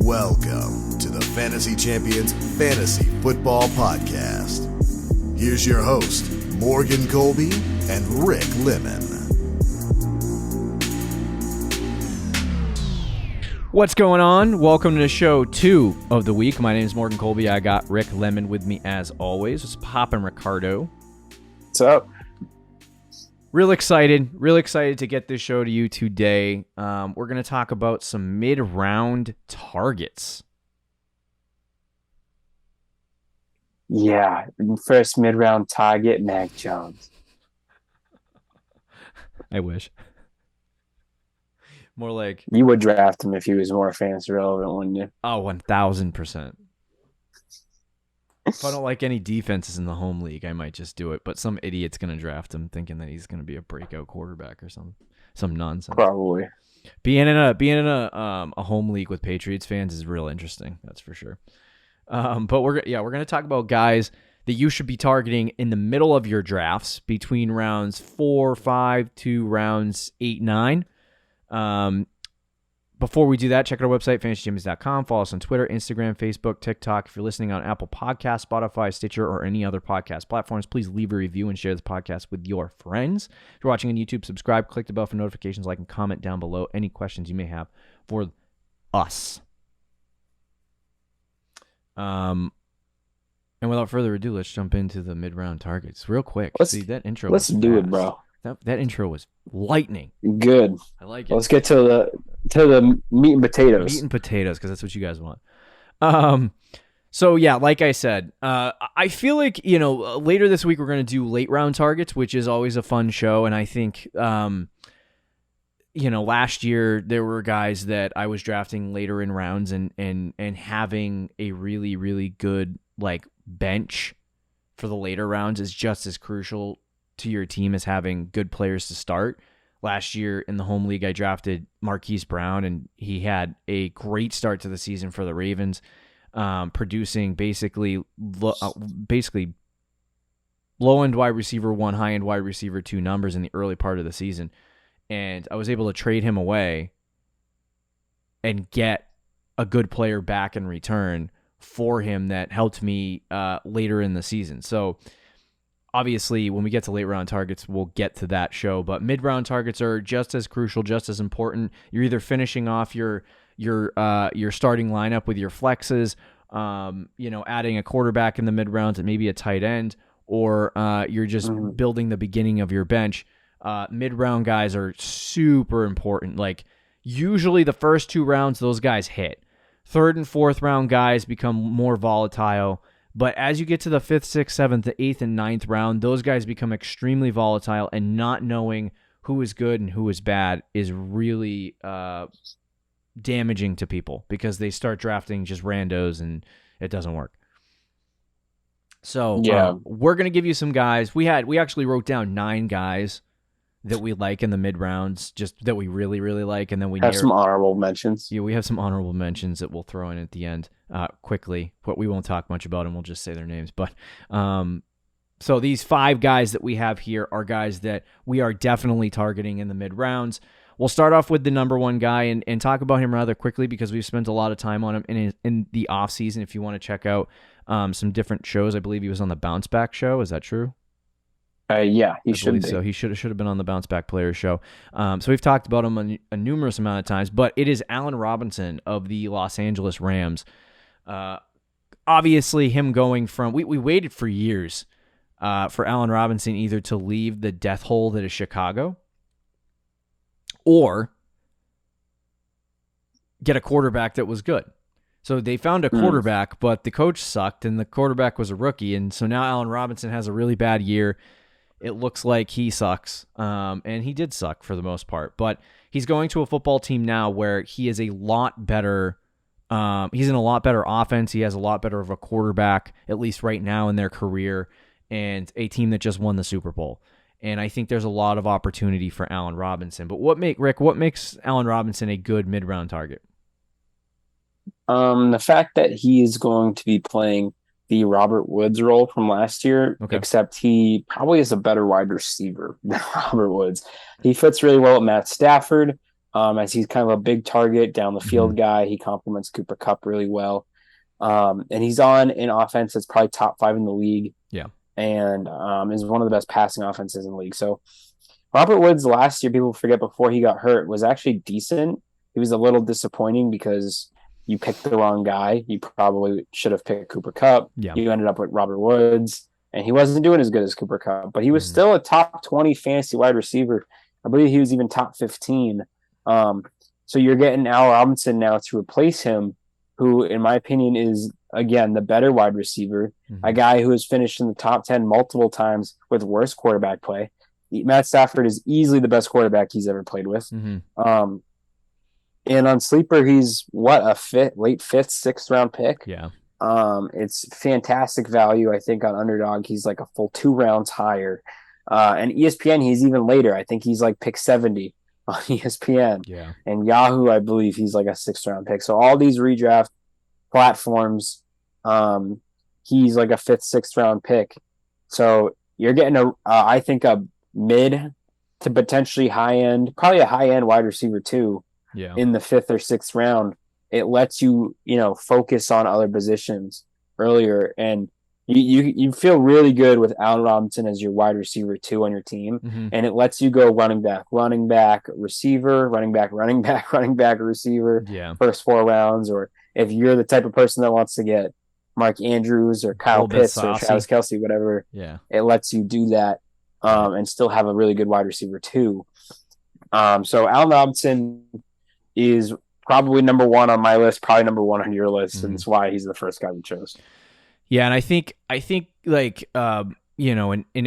Welcome to the Fantasy Champions Fantasy Football Podcast. Here's your host, Morgan Colby and Rick Lemon. What's going on? Welcome to show 2 of the week. My name is Morgan Colby. I got Rick Lemon with me as always. It's Poppin' Ricardo. What's up? Real excited to get this show to you today. We're going to talk about some mid-round targets. Yeah, first mid-round target, Mac Jones. I wish. More like... You would draft him if he was more fantasy relevant, wouldn't you? Oh, 1,000%. If I don't like any defenses in the home league, I might just do it. But some idiot's going to draft him thinking that he's going to be a breakout quarterback or some nonsense. Probably. Being in a home league with Patriots fans is real interesting. That's for sure. But we're going to talk about guys that you should be targeting in the middle of your drafts between rounds 4, 5 to rounds 8, 9. Before we do that, check out our website, fantasychampions.com. Follow us on Twitter, Instagram, Facebook, TikTok. If you're listening on Apple Podcasts, Spotify, Stitcher, or any other podcast platforms, please leave a review and share the podcast with your friends. If you're watching on YouTube, subscribe, click the bell for notifications, like and comment down below any questions you may have for us. And without further ado, let's jump into the mid-round targets real quick. See, that intro. Let's do it, bro. That intro was lightning. Good. I like it. Let's get to the meat and potatoes. Meat and potatoes, because that's what you guys want. So yeah, like I said, I feel like, later this week we're going to do late round targets, which is always a fun show. And I think, last year there were guys that I was drafting later in rounds and having a really, really good bench for the later rounds is just as crucial to your team as having good players to start. Last year in the home league, I drafted Marquise Brown, and he had a great start to the season for the Ravens, producing basically low-end wide receiver 1, high-end wide receiver 2 numbers in the early part of the season. And I was able to trade him away and get a good player back in return for him that helped me later in the season. So obviously, when we get to late round targets, we'll get to that show. But mid round targets are just as crucial, just as important. You're either finishing off your starting lineup with your flexes, adding a quarterback in the mid rounds and maybe a tight end, or you're just building the beginning of your bench. Mid round guys are super important. Usually the first 2 rounds, those guys hit. 3rd and 4th round guys become more volatile. But as you get to the 5th, 6th, 7th, the 8th, and 9th round, those guys become extremely volatile, and not knowing who is good and who is bad is really damaging to people because they start drafting just randos and it doesn't work. So we're going to give you some guys. We actually wrote down 9 guys that we like in the mid rounds, just that we really, really like, and then we have some honorable mentions. Yeah, we have some honorable mentions that we'll throw in at the end quickly. But we won't talk much about them. We'll just say their names. But so these 5 guys that we have here are guys that we are definitely targeting in the mid rounds. We'll start off with the number 1 guy and talk about him rather quickly because we've spent a lot of time on him in the off season. If you want to check out some different shows, I believe he was on the Bounce Back show. Is that true? Yeah, he should be. So he should have been on the Bounce Back Players show. So we've talked about him a numerous amount of times, but it is Allen Robinson of the Los Angeles Rams. Obviously, him going from we waited for years for Allen Robinson either to leave the death hole that is Chicago or get a quarterback that was good. So they found a quarterback, but the coach sucked, and the quarterback was a rookie, and so now Allen Robinson has a really bad year. It looks like he sucks, and he did suck for the most part. But he's going to a football team now where he is a lot better. He's in a lot better offense. He has a lot better of a quarterback, at least right now in their career, and a team that just won the Super Bowl. And I think there's a lot of opportunity for Allen Robinson. But what makes Allen Robinson a good mid-round target? The fact that he is going to be playing the Robert Woods role from last year, except he probably is a better wide receiver than Robert Woods. He fits really well with Matt Stafford. as he's kind of a big target down the field Mhm. guy. He complements Cooper Kupp really well. And he's on an offense that's probably top 5 in the league Yeah. and is one of the best passing offenses in the league. So Robert Woods last year, people forget before he got hurt, was actually decent. He was a little disappointing because you picked the wrong guy. You probably should have picked Cooper Kupp. Yeah. You ended up with Robert Woods, and he wasn't doing as good as Cooper Kupp, but he was Mhm. still a top 20 fantasy wide receiver. I believe he was even top 15. Um, so you're getting Al Robinson now to replace him, who, in my opinion, is, again, the better wide receiver, a Mhm. guy who has finished in the top 10 multiple times with worse quarterback play. Matt Stafford is easily the best quarterback he's ever played with. Mhm. Um, and on sleeper, he's what, a late fifth, sixth round pick. Yeah. It's fantastic value. I think on Underdog, he's like a full 2 rounds higher. And ESPN, he's even later. I think he's like pick 70 on ESPN. Yeah. And Yahoo, I believe he's like a 6th round pick. So all these redraft platforms, he's like a fifth, 6th round pick. So you're getting I think a mid to potentially high end, probably a high end wide receiver too, Yeah. in the 5th or 6th round. It lets you, focus on other positions earlier, and you feel really good with Allen Robinson as your wide receiver 2 on your team, Mhm. and it lets you go running back, receiver, running back, running back, running back, receiver, Yeah. first 4 rounds, or if you're the type of person that wants to get Mark Andrews or A Kyle little bit Pitts or saucy. Travis Kelce, whatever, Yeah. it lets you do that, Right. and still have a really good wide receiver too. So Allen Robinson is probably number 1 on my list, probably number 1 on your list, and Mhm. that's why he's the first guy we chose. Yeah, and I think like in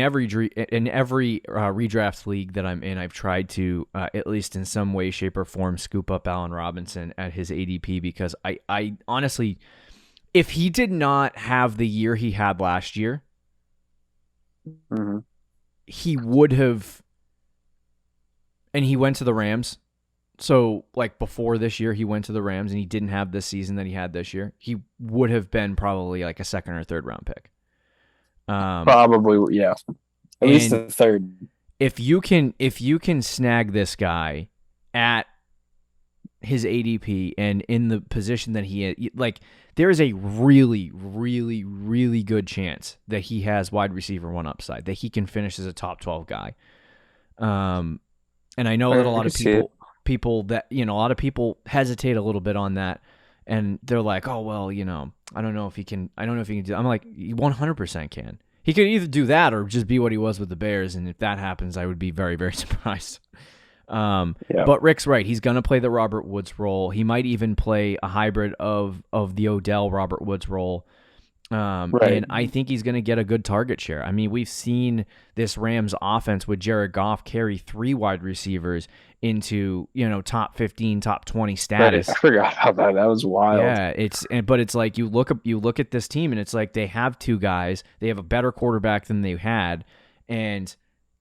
every redraft league that I'm in, I've tried to at least in some way, shape, or form scoop up Allen Robinson at his ADP because I honestly, if he did not have the year he had last year, Mm-hmm. he would have, and he went to the Rams. So, like before this year, he went to the Rams and he didn't have this season that he had this year. He would have been probably like a 2nd or 3rd round pick. Probably, yeah, at least And the third. if you can snag this guy at his ADP and in the position that he is, like there is a really, really, really good chance that he has wide receiver 1 upside, that he can finish as a top 12 guy. And I know that a lot I of see it. people that, a lot of people hesitate a little bit on that. And they're like, oh, well, I don't know if he can do that. I'm like, he 100% can. He could either do that or just be what he was with the Bears. And if that happens, I would be very, very surprised. Yeah, But Rick's right. He's going to play the Robert Woods role. He might even play a hybrid of the Odell Robert Woods role. right. And I think he's going to get a good target share. I mean, we've seen this Rams offense with Jared Goff carry 3 wide receivers into, top 15, top 20 Right. status. I forgot about that. That was wild. Yeah, but it's like you look at this team and it's like they have 2 guys. They have a better quarterback than they had, and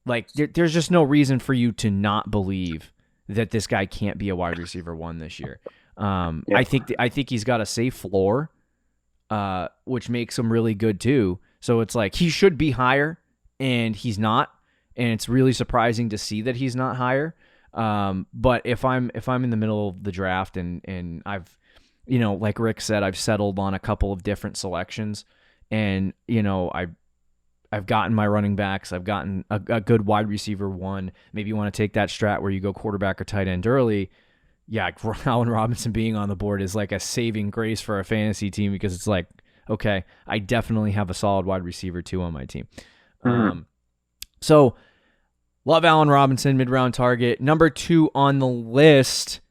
like there's just no reason for you to not believe that this guy can't be a wide receiver 1 this year. Yeah. I think he's got a safe floor, which makes him really good too. So it's like he should be higher, and he's not, and it's really surprising to see that he's not higher. But if I'm in the middle of the draft and I've, like Rick said, I've settled on a couple of different selections, and I've gotten my running backs, I've gotten a good wide receiver 1. Maybe you want to take that strat where you go quarterback or tight end early. Yeah, Allen Robinson being on the board is like a saving grace for a fantasy team because it's like, okay, I definitely have a solid wide receiver 2 on my team. Mhm. So love Allen Robinson, mid-round target. Number 2 on the list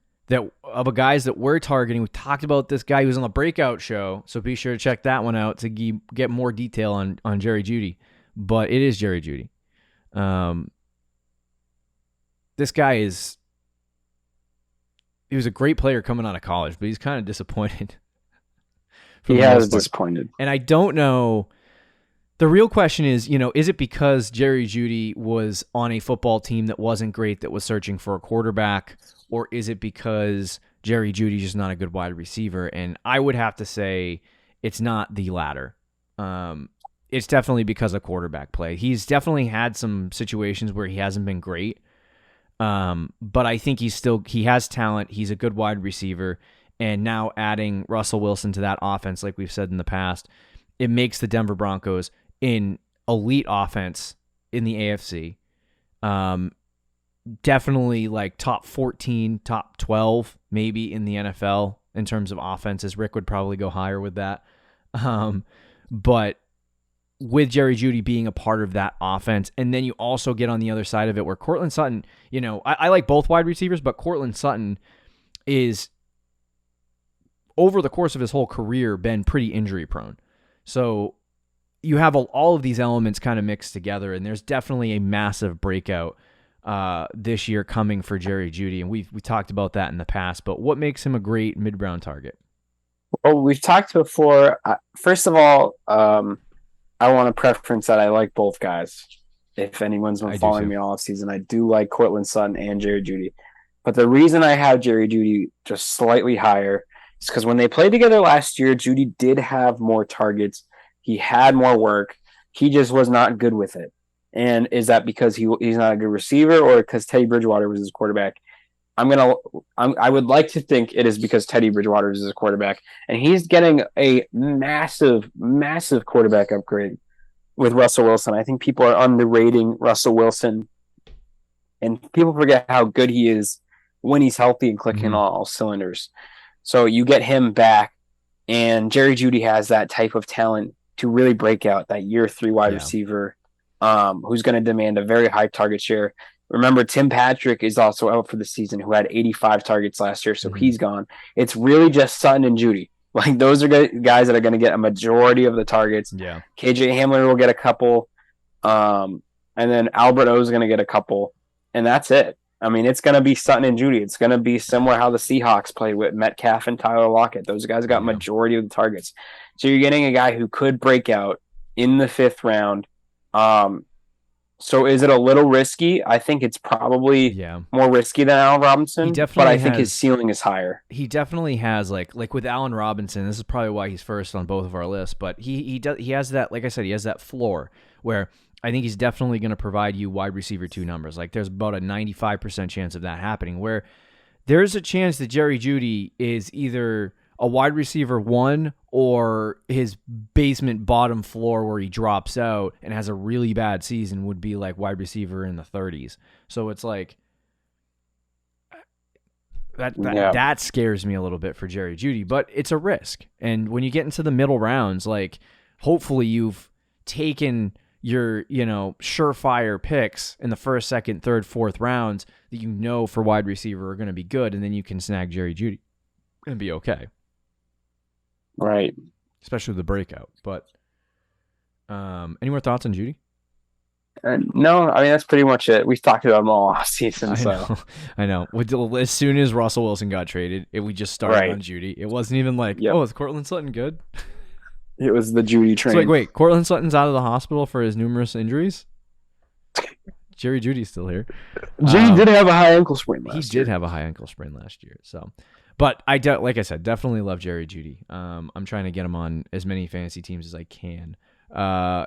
of guys that we're targeting. We talked about this guy who was on the Breakout show, so be sure to check that one out to get more detail on Jerry Jeudy. But it is Jerry Jeudy. This guy he was a great player coming out of college, but he's kind of disappointed. He has disappointed. And I don't know. The real question is it because Jerry Jeudy was on a football team that wasn't great, that was searching for a quarterback, or is it because Jerry Jeudy's just not a good wide receiver? And I would have to say it's not the latter. It's definitely because of quarterback play. He's definitely had some situations where he hasn't been great. But I think he has talent. He's a good wide receiver. And now adding Russell Wilson to that offense, like we've said in the past, it makes the Denver Broncos an elite offense in the AFC. Definitely like top 14, top 12, maybe in the NFL in terms of offenses. Rick would probably go higher with that. But with Jerry Jeudy being a part of that offense, and then you also get on the other side of it where Cortland Sutton, I like both wide receivers, but Cortland Sutton is, over the course of his whole career, been pretty injury prone. So you have all of these elements kind of mixed together, and there's definitely a massive breakout this year coming for Jerry Jeudy, and we talked about that in the past. But what makes him a great mid-round target? Well, we've talked before. First of all, I want to preference that I like both guys. If anyone's been following me all season, I do like Cortland Sutton and Jerry Jeudy. But the reason I have Jerry Jeudy just slightly higher is because when they played together last year, Jeudy did have more targets. He had more work. He just was not good with it. And is that because he's not a good receiver, or because Teddy Bridgewater was his quarterback? I would like to think it is because Teddy Bridgewater is his quarterback, and he's getting a massive, massive quarterback upgrade with Russell Wilson. I think people are underrating Russell Wilson, and people forget how good he is when he's healthy and clicking on all cylinders. So you get him back, and Jerry Jeudy has that type of talent to really break out, that year 3 wide receiver who's going to demand a very high target share. Remember, Tim Patrick is also out for the season, who had 85 targets last year, so he's gone. It's really just Sutton and Jeudy. Like, those are guys that are going to get a majority of the targets. Yeah. KJ Hamler will get a couple, and then Albert O is going to get a couple, and that's it. I mean, it's going to be Sutton and Jeudy. It's going to be similar how the Seahawks played with Metcalf and Tyler Lockett. Those guys got majority of the targets. So you're getting a guy who could break out in the 5th round. So is it a little risky? I think it's probably more risky than Allen Robinson, but I think his ceiling is higher. He definitely has, like with Allen Robinson, this is probably why he's first on both of our lists, but he has that, like I said, he has that floor where I think he's definitely going to provide you wide receiver 2 numbers. Like, there's about a 95% chance of that happening, where there's a chance that Jerry Jeudy is either a wide receiver 1 or his basement bottom floor where he drops out and has a really bad season would be like wide receiver in the 30s. So it's like that scares me a little bit for Jerry Jeudy, but it's a risk. And when you get into the middle rounds, like, hopefully you've taken your, surefire picks in the 1st, 2nd, 3rd, 4th rounds that for wide receiver are going to be good, and then you can snag Jerry Jeudy and be okay. Right. Especially the breakout. But any more thoughts on Jeudy? No, I mean, that's pretty much it. We've talked about him all off season. I know. As soon as Russell Wilson got traded, we just started on Jeudy. It wasn't even like, is Cortland Sutton good? It was the Jeudy train. It's like, wait, Cortland Sutton's out of the hospital for his numerous injuries? Jerry Judy's still here. Jeudy did have a high ankle sprain last year. He did have a high ankle sprain last year. So, but like I said, definitely love Jerry Jeudy. I'm trying to get him on as many fantasy teams as I can.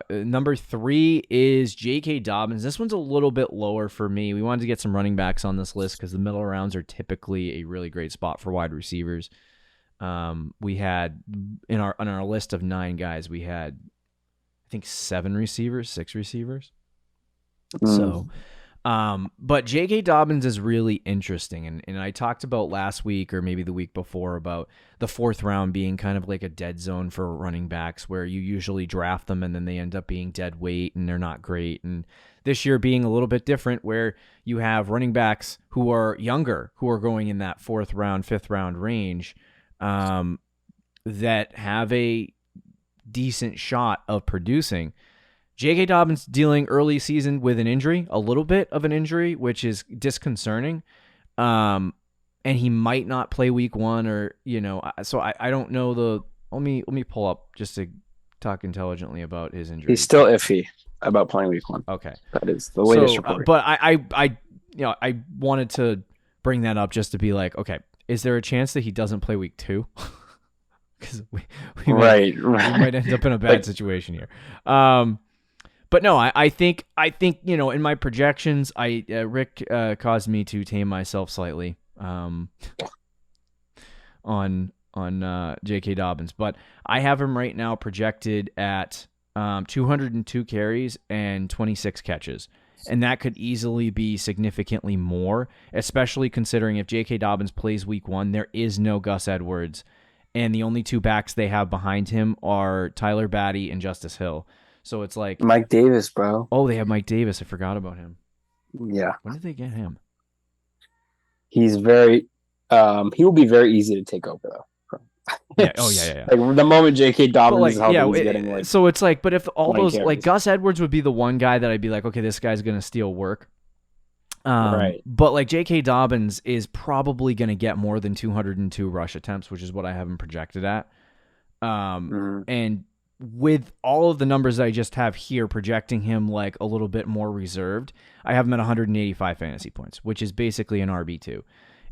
Number 3 is J.K. Dobbins. This one's a little bit lower for me. We wanted to get some running backs on this list because the middle rounds are typically a really great spot for wide receivers. We had on our list of 9 guys, we had, I think, 6 receivers. So, but J.K. Dobbins is really interesting. And I talked about last week or maybe the week before about the 4th round being kind of like a dead zone for running backs where you usually draft them and then they end up being dead weight and they're not great. And this year being a little bit different where you have running backs who are younger, who are going in that 4th round, 5th round range, that have a decent shot of producing. J.K. Dobbins dealing early season with an injury, a little bit of an injury, which is disconcerting. And he might not play week 1 or, so I don't know let me pull up just to talk intelligently about his injury. He's still iffy about playing week 1. Okay. That is the latest report. But I wanted to bring that up just to be like, okay, is there a chance that he doesn't play week 2? Because we might end up in a bad situation here. But no, I think in my projections, Rick caused me to tame myself slightly on J.K. Dobbins, but I have him right now projected at 202 carries and 26 catches. And that could easily be significantly more, especially considering if J.K. Dobbins plays week 1, there is no Gus Edwards. And the only two backs they have behind him are Tyler Batty and Justice Hill. So it's like... Mike Davis, bro. Oh, they have Mike Davis. I forgot about him. Yeah. When did they get him? He's very... he will be very easy to take over, though. Yeah. Oh, yeah. Like the moment J.K. Dobbins is healthy, he's getting like... So it's like, but if all those... carries. Like Gus Edwards would be the one guy that I'd be like, okay, this guy's going to steal work. Right. But like J.K. Dobbins is probably going to get more than 202 rush attempts, which is what I have him projected at. And with all of the numbers that I just have here, projecting him like a little bit more reserved, I have him at 185 fantasy points, which is basically an RB2.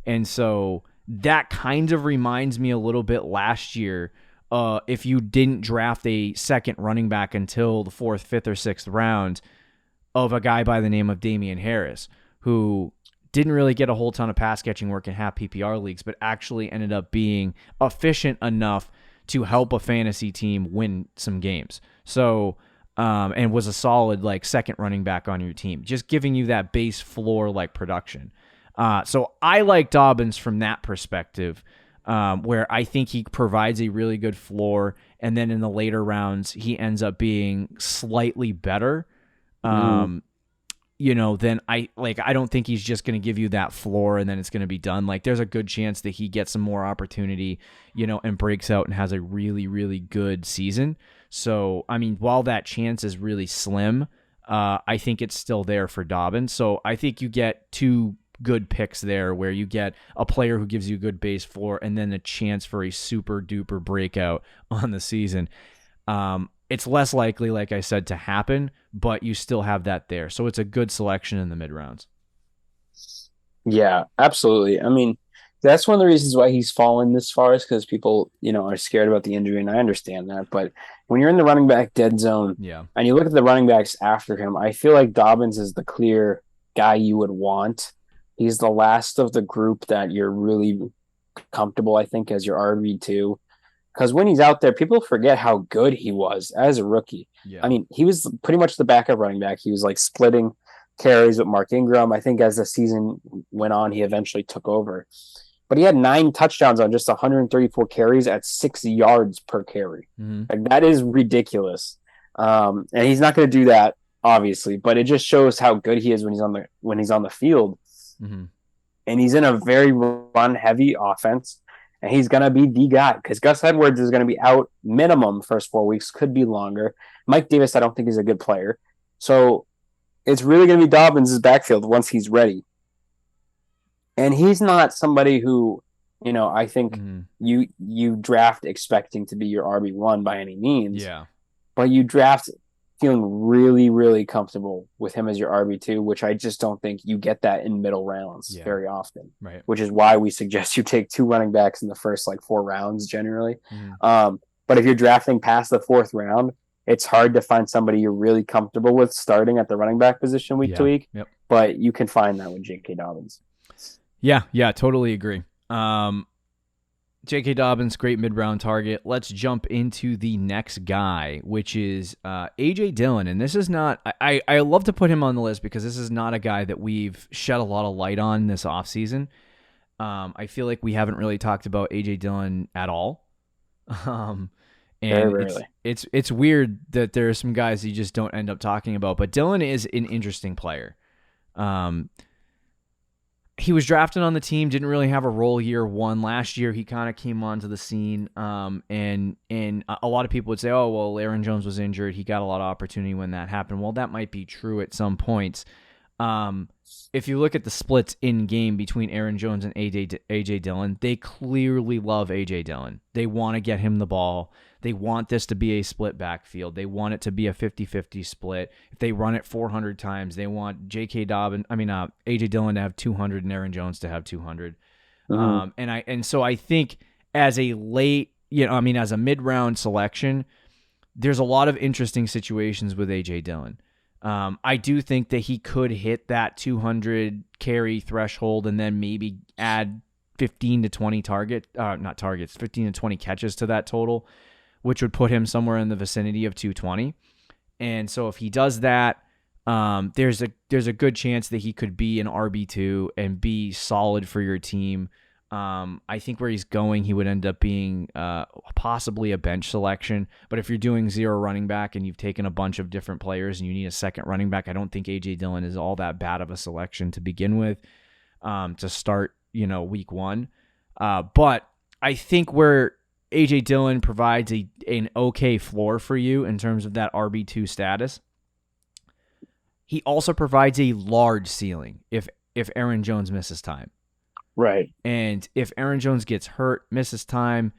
And so that kind of reminds me a little bit last year, if you didn't draft a second running back until the 4th, 5th, or 6th round, of a guy by the name of Damian Harris, who didn't really get a whole ton of pass catching work in half PPR leagues, but actually ended up being efficient enough to help a fantasy team win some games. So, and was a solid like second running back on your team, just giving you that base floor like production. So I like Dobbins from that perspective, where I think he provides a really good floor, and then in the later rounds he ends up being slightly better. Then I don't think he's just going to give you that floor and then it's going to be done. Like there's a good chance that he gets some more opportunity, and breaks out and has a really, really good season. So, I mean, while that chance is really slim, I think it's still there for Dobbins. So I think you get two good picks there where you get a player who gives you a good base floor and then a chance for a super duper breakout on the season. It's less likely, like I said, to happen, but you still have that there. So it's a good selection in the mid rounds. Yeah, absolutely. I mean, that's one of the reasons why he's fallen this far is because people, are scared about the injury, and I understand that. But when you're in the running back dead zone, and you look at the running backs after him, I feel like Dobbins is the clear guy you would want. He's the last of the group that you're really comfortable, I think, as your RB2. Because when he's out there, people forget how good he was as a rookie. Yeah. I mean, he was pretty much the backup running back. He was like splitting carries with Mark Ingram. I think as the season went on, he eventually took over. But he had 9 touchdowns on just 134 carries at 6 yards per carry. Like that is ridiculous. And he's not going to do that, obviously, but it just shows how good he is when he's on the field. And he's in a very run-heavy offense. And he's going to be the guy because Gus Edwards is going to be out minimum first 4 weeks, could be longer. Mike Davis, I don't think is a good player. So it's really going to be Dobbins' backfield once he's ready. And he's not somebody who, I think you draft expecting to be your RB1 by any means. Yeah. But you draft feeling really, really comfortable with him as your RB2, which I just don't think you get that in middle rounds very often. Right. Which is why we suggest you take 2 running backs in the first 4 rounds generally. But if you're drafting past the 4th round, it's hard to find somebody you're really comfortable with starting at the running back position week to week. Yep. But you can find that with J.K. Dobbins. Yeah, totally agree. J.K. Dobbins, great mid-round target. Let's jump into the next guy, which is A.J. Dillon. And this is not... I love to put him on the list because this is not a guy that we've shed a lot of light on this offseason. I feel like we haven't really talked about A.J. Dillon at all. And very rarely. It's weird that there are some guys you just don't end up talking about. But Dillon is an interesting player. He was drafted on the team, didn't really have a role year 1. Last year, he kind of came onto the scene, and a lot of people would say, oh, well, Aaron Jones was injured. He got a lot of opportunity when that happened. Well, that might be true at some points. If you look at the splits in game between Aaron Jones and A.J. Dillon, they clearly love A.J. Dillon. They want to get him the ball. They want this to be a split backfield. They want it to be a 50-50 split. If they run it 400 times, they want A.J. Dillon to have 200 and Aaron Jones to have 200. So I think as a late, as a mid-round selection, there's a lot of interesting situations with A.J. Dillon. I do think that he could hit that 200 carry threshold and then maybe add 15 to 20 15 to 20 catches to that total, which would put him somewhere in the vicinity of 220. And so if he does that, there's a good chance that he could be an RB2 and be solid for your team. I think where he's going, he would end up being possibly a bench selection. But if you're doing zero running back and you've taken a bunch of different players and you need a second running back, I don't think A.J. Dillon is all that bad of a selection to begin with to start, week one. But I think where A.J. Dillon provides an okay floor for you in terms of that RB2 status, he also provides a large ceiling if Aaron Jones misses time. Right. And if Aaron Jones gets hurt, misses time,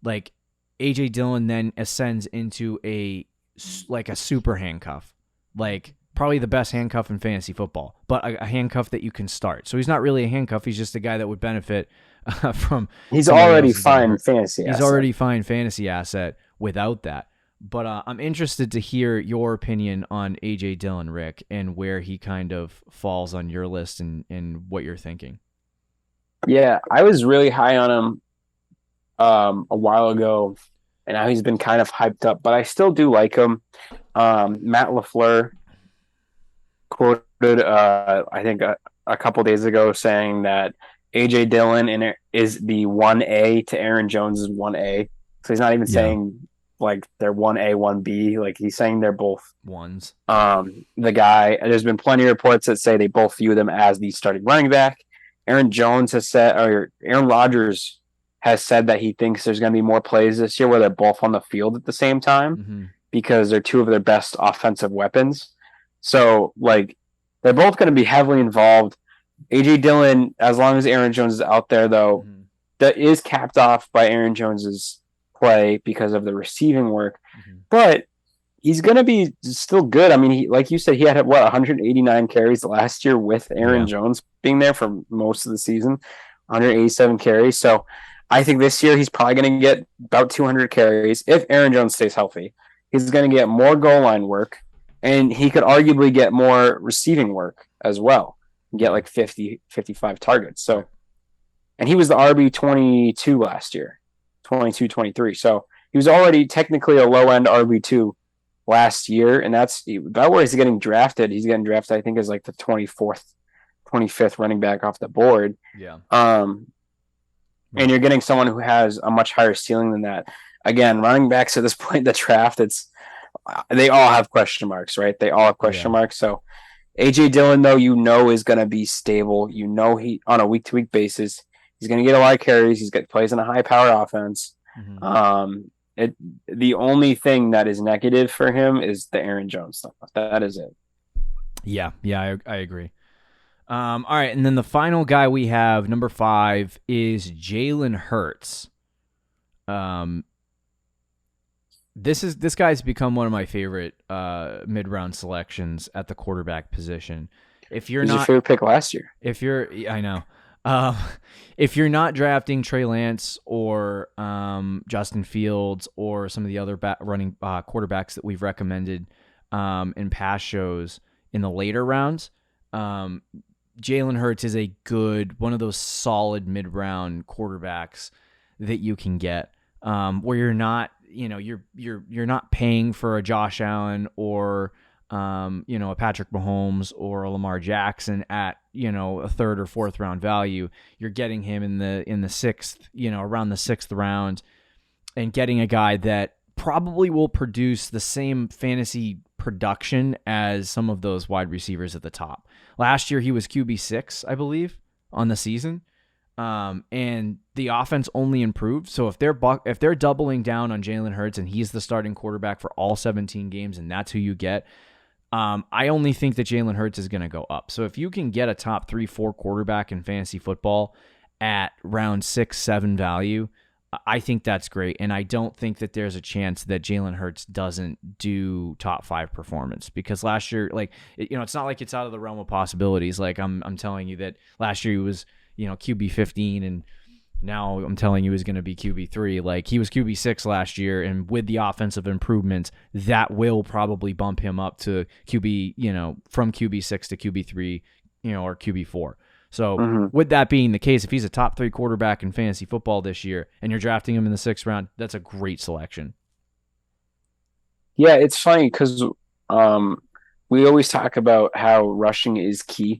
like A.J. Dillon then ascends into a super handcuff, like probably the best handcuff in fantasy football, but a handcuff that you can start. So he's not really a handcuff. He's just a guy that would benefit from. He's already fine fantasy asset. He's already fine fantasy asset without that. But I'm interested to hear your opinion on A.J. Dillon, Rick, and where he kind of falls on your list and what you're thinking. Yeah, I was really high on him a while ago, and now he's been kind of hyped up, but I still do like him. Matt LaFleur quoted, I think, a couple days ago saying that A.J. Dillon is the 1A to Aaron Jones' 1A. So he's not even saying like they're 1A, 1B. Like he's saying they're both ones. The guy, there's been plenty of reports that say they both view them as the starting running back. Aaron Rodgers has said that he thinks there's going to be more plays this year where they're both on the field at the same time because they're two of their best offensive weapons. So, like, they're both going to be heavily involved. A.J. Dillon, as long as Aaron Jones is out there, though, that is capped off by Aaron Jones's play because of the receiving work. But he's going to be still good. I mean, he, like you said, he had 189 carries last year with Aaron Jones being there for most of the season, 187 carries. So I think this year he's probably going to get about 200 carries if Aaron Jones stays healthy. He's going to get more goal line work, and he could arguably get more receiving work as well, and get like 50, 55 targets. So, and he was the RB 22 last year, 22, 23. So he was already technically a low end RB2 last year, and that's about where he's getting drafted. He's getting drafted, I think, as like the 24th, 25th running back off the board. Yeah. And you're getting someone who has a much higher ceiling than that. Again, running backs at this point in the draft, they all have question marks, right? They all have question marks. So A.J. Dillon, though, is going to be stable. He on a week-to-week basis, he's going to get a lot of carries. He's got plays in a high-power offense. The only thing that is negative for him is the Aaron Jones stuff. That is it. Yeah, I agree. All right, and then the final guy we have, number 5, is Jalen Hurts. This guy's become one of my favorite mid-round selections at the quarterback position. If you're your favorite pick last year. I know. If you're not drafting Trey Lance or Justin Fields or some of the other running quarterbacks that we've recommended in past shows in the later rounds, Jalen Hurts is one of those solid mid-round quarterbacks that you can get where you're not, you're not paying for a Josh Allen or a Patrick Mahomes or a Lamar Jackson at, a third or fourth round value. You're getting him in the sixth, around the sixth round, and getting a guy that probably will produce the same fantasy production as some of those wide receivers at the top. Last year he was QB6, I believe, on the season. And the offense only improved. So if they're doubling down on Jalen Hurts and he's the starting quarterback for all 17 games and that's who you get, I only think that Jalen Hurts is going to go up. So if you can get a top 3-4 quarterback in fantasy football at round 6-7 value, I think that's great. And I don't think that there's a chance that Jalen Hurts doesn't do top 5 performance, because last year, it's not like it's out of the realm of possibilities. Like I'm telling you that last year he was, QB 15 and Now I'm telling you, is going to be QB3. Like, he was QB6 last year, and with the offensive improvements, that will probably bump him up to QB, from QB6 to QB3, or QB4. So with that being the case, if he's a top 3 quarterback in fantasy football this year and you're drafting him in the 6th round, that's a great selection. Yeah, it's funny because we always talk about how rushing is key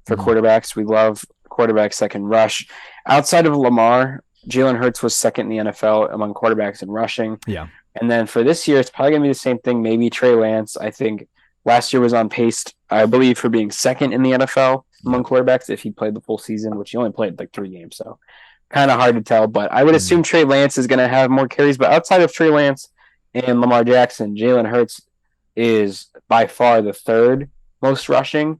for quarterbacks. We love quarterbacks that can rush. Outside of Lamar, Jalen Hurts was second in the NFL among quarterbacks in rushing. Yeah. And then for this year, it's probably going to be the same thing. Maybe Trey Lance, I think last year was on pace, I believe, for being second in the NFL among quarterbacks if he played the full season, which he only played like 3 games. So kind of hard to tell. But I would assume Trey Lance is going to have more carries. But outside of Trey Lance and Lamar Jackson, Jalen Hurts is by far the 3rd most rushing.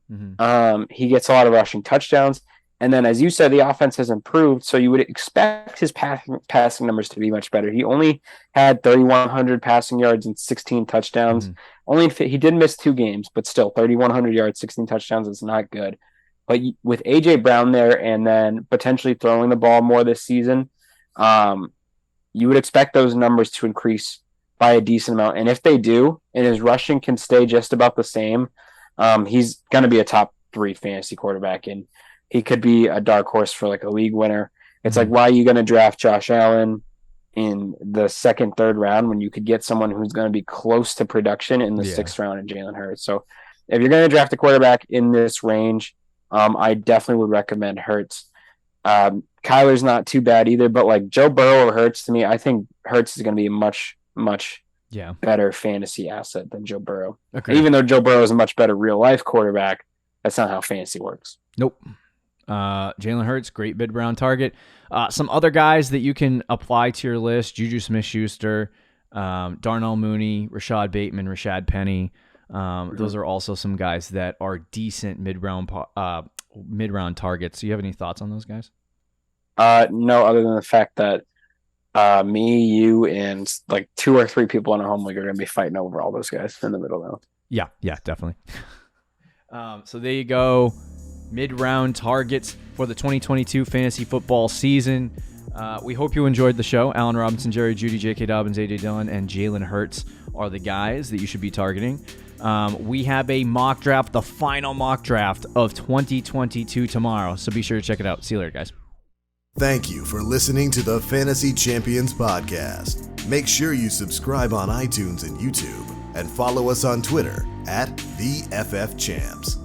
He gets a lot of rushing touchdowns. And then, as you said, the offense has improved, so you would expect his passing numbers to be much better. He only had 3,100 passing yards and 16 touchdowns. He did miss 2 games, but still, 3,100 yards, 16 touchdowns is not good. But with A.J. Brown there and then potentially throwing the ball more this season, you would expect those numbers to increase by a decent amount. And if they do, and his rushing can stay just about the same, he's going to be a top 3 fantasy quarterback, and he could be a dark horse for like a league winner. It's like, why are you going to draft Josh Allen in the 2nd, 3rd round when you could get someone who's going to be close to production in the 6th round in Jalen Hurts? So if you're going to draft a quarterback in this range, I definitely would recommend Hurts. Kyler's not too bad either, but like Joe Burrow or Hurts, to me, I think Hurts is going to be a much better fantasy asset than Joe Burrow. Okay. Even though Joe Burrow is a much better real life quarterback, that's not how fantasy works. Nope. Jalen Hurts, great mid-round target. Some other guys that you can apply to your list: Juju Smith-Schuster, Darnell Mooney, Rashad Bateman, Rashad Penny. Those are also some guys that are decent mid-round targets. Do you have any thoughts on those guys? No, other than the fact that me, you, and like 2 or 3 people in a home league are going to be fighting over all those guys in the middle now. Yeah, definitely. So there you go. Mid-round targets for the 2022 fantasy football season. We hope you enjoyed the show. Allen Robinson, Jerry Jeudy, J.K. Dobbins, A.J. Dillon, and Jalen Hurts are the guys that you should be targeting. We have a mock draft, the final mock draft of 2022 tomorrow, so be sure to check it out. See you later, guys. Thank you for listening to the Fantasy Champions Podcast. Make sure you subscribe on iTunes and YouTube, and follow us on Twitter @TheFFChamps.